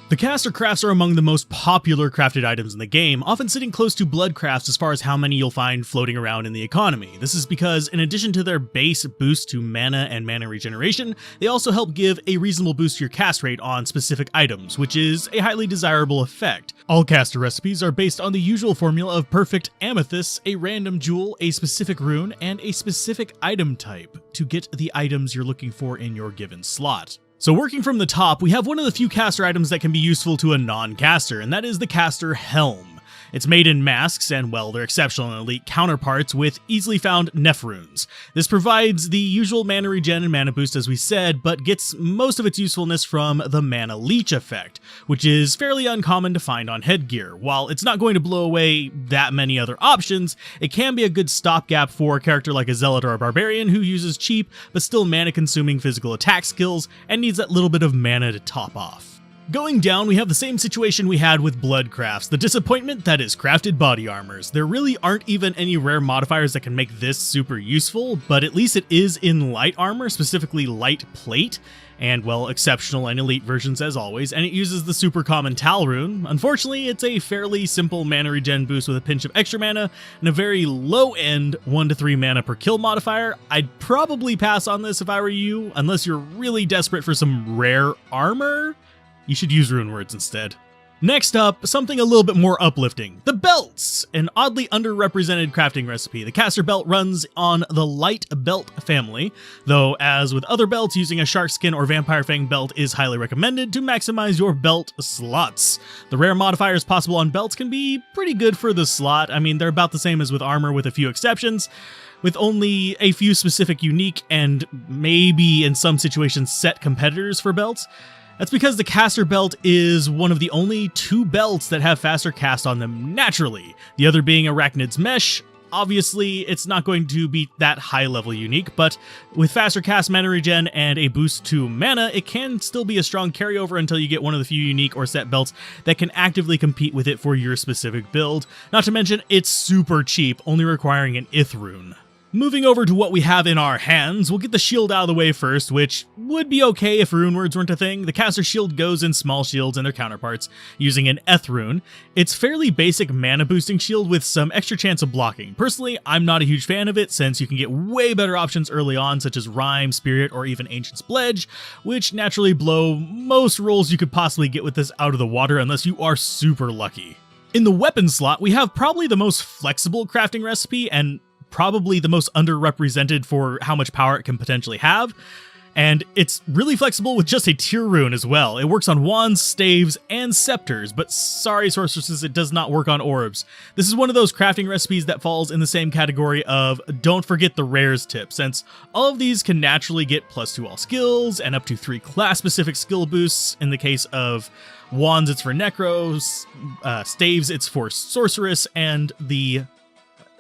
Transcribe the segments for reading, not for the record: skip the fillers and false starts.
The caster crafts are among the most popular crafted items in the game, often sitting close to blood crafts as far as how many you'll find floating around in the economy. This is because in addition to their base boost to mana and mana regeneration, they also help give a reasonable boost to your cast rate on specific items, which is a highly desirable effect. All caster recipes are based on the usual formula of perfect amethysts, a random jewel, a specific rune, and a specific item type to get the items you're looking for in your given slot. So working from the top, we have one of the few caster items that can be useful to a non-caster, and that is the caster Helm. It's made in masks, and well, they're exceptional and elite counterparts with easily found Neph runes. This provides the usual mana regen and mana boost as we said, but gets most of its usefulness from the mana leech effect, which is fairly uncommon to find on headgear. While it's not going to blow away that many other options, it can be a good stopgap for a character like a zealot or a barbarian who uses cheap but still mana consuming physical attack skills and needs that little bit of mana to top off. Going down, we have the same situation we had with blood crafts, the disappointment that is crafted body armors. There really aren't even any rare modifiers that can make this super useful, but at least it is in light armor, specifically light plate, and well, exceptional and elite versions as always, and it uses the super common Tal rune. Unfortunately, it's a fairly simple mana regen boost with a pinch of extra mana and a very low end 1 to 3 mana per kill modifier. I'd probably pass on this if I were you, unless you're really desperate for some rare armor. You should use rune words instead. Next up, something a little bit more uplifting. The belts! An oddly underrepresented crafting recipe. The caster belt runs on the light belt family, though as with other belts, using a shark skin or vampire fang belt is highly recommended to maximize your belt slots. The rare modifiers possible on belts can be pretty good for the slot. I mean, they're about the same as with armor with a few exceptions, with only a few specific unique and maybe in some situations set competitors for belts. That's because the caster belt is one of the only 2 belts that have faster cast on them naturally, the other being Arachnid's Mesh. Obviously, it's not going to be that high level unique, but with faster cast mana regen and a boost to mana, it can still be a strong carryover until you get one of the few unique or set belts that can actively compete with it for your specific build. Not to mention, it's super cheap, only requiring an Ith rune. Moving over to what we have in our hands, we'll get the shield out of the way first, which would be okay if rune words weren't a thing. The caster shield goes in small shields and their counterparts, using an Eth rune. It's fairly basic mana boosting shield with some extra chance of blocking. Personally, I'm not a huge fan of it, since you can get way better options early on, such as Rhyme, Spirit, or even Ancient's Pledge, which naturally blow most rolls you could possibly get with this out of the water unless you are super lucky. In the weapon slot, we have probably the most flexible crafting recipe, and probably the most underrepresented for how much power it can potentially have, and it's really flexible with just a tier rune as well. It works on wands, staves, and scepters, but sorry sorceresses, it does not work on orbs. This is one of those crafting recipes that falls in the same category of don't forget the rares tip, since all of these can naturally get +2 all skills and up to 3 class-specific skill boosts. In the case of wands, it's for necros, staves, it's for sorceress, and the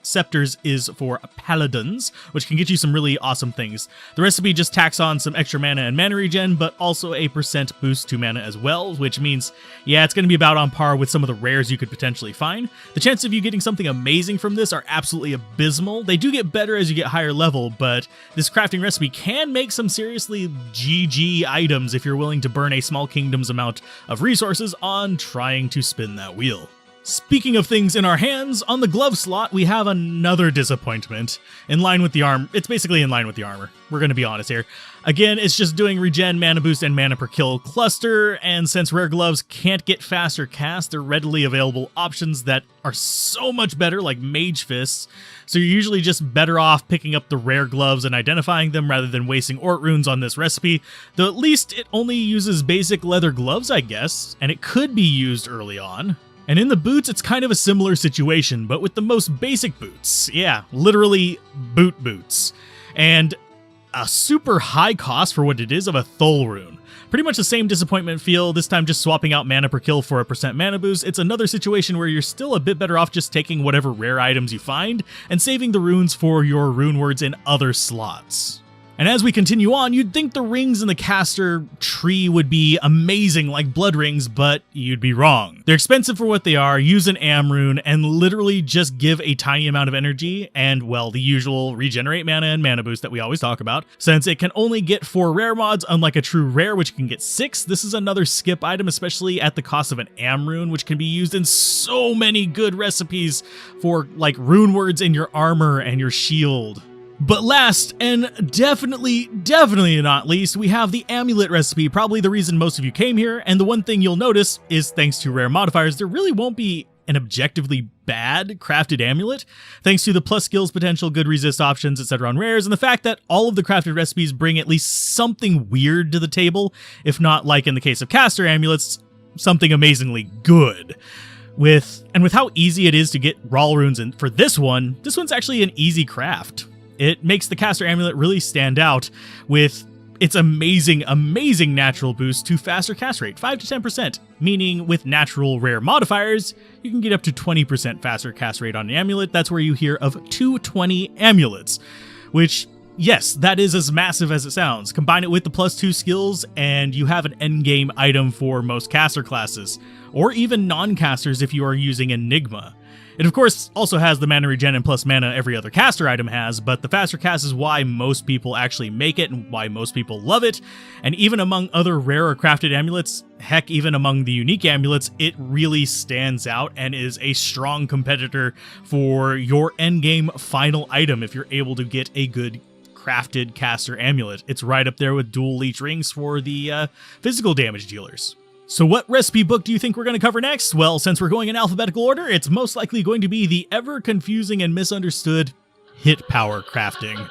scepters is for paladins, which can get you some really awesome things. The recipe just tacks on some extra mana and mana regen, but also a % boost to mana as well, which means, yeah, it's going to be about on par with some of the rares you could potentially find. The chances of you getting something amazing from this are absolutely abysmal. They do get better as you get higher level, but this crafting recipe can make some seriously GG items if you're willing to burn a small kingdom's amount of resources on trying to spin that wheel. Speaking of things in our hands, on the glove slot, we have another disappointment. In line with the arm, it's basically in line with the armor. We're going to be honest here. Again, it's just doing regen, mana boost, and mana per kill cluster, and since rare gloves can't get faster cast, they're readily available options that are so much better, like mage fists, so you're usually just better off picking up the rare gloves and identifying them rather than wasting Ort runes on this recipe, though at least it only uses basic leather gloves, I guess, and it could be used early on. And in the boots, it's kind of a similar situation, but with the most basic boots. Yeah, literally boot boots. And a super high cost for what it is of a Thol rune. Pretty much the same disappointment feel, this time just swapping out mana per kill for a % mana boost. It's another situation where you're still a bit better off just taking whatever rare items you find and saving the runes for your rune words in other slots. And as we continue on, you'd think the rings in the caster tree would be amazing like blood rings, but you'd be wrong. They're expensive for what they are, use an am rune, and literally just give a tiny amount of energy and, well, the usual regenerate mana and mana boost that we always talk about. Since it can only get 4 rare mods, unlike a true rare which can get 6, this is another skip item, especially at the cost of an am rune, which can be used in so many good recipes for like rune words in your armor and your shield. But last, and definitely not least, we have the amulet recipe, probably the reason most of you came here, and the one thing you'll notice is thanks to rare modifiers, there really won't be an objectively bad crafted amulet, thanks to the plus skills potential, good resist options, etc. on rares, and the fact that all of the crafted recipes bring at least something weird to the table, if not, like in the case of caster amulets, something amazingly good. With how easy it is to get raw runes in for this one's actually an easy craft. It makes the Caster Amulet really stand out with its amazing natural boost to faster cast rate, 5 to 10%, meaning with natural rare modifiers, you can get up to 20% faster cast rate on the amulet. That's where you hear of 220 amulets, which, yes, that is as massive as it sounds. Combine it with the +2 skills, and you have an endgame item for most caster classes, or even non-casters if you are using Enigma. It of course also has the mana regen and plus mana every other caster item has, but the faster cast is why most people actually make it and why most people love it. And even among other rarer crafted amulets, heck, even among the unique amulets, it really stands out and is a strong competitor for your endgame final item if you're able to get a good crafted caster amulet. It's right up there with dual leech rings for the physical damage dealers. So what recipe book do you think we're going to cover next? Well, since we're going in alphabetical order, it's most likely going to be the ever confusing and misunderstood hit power crafting.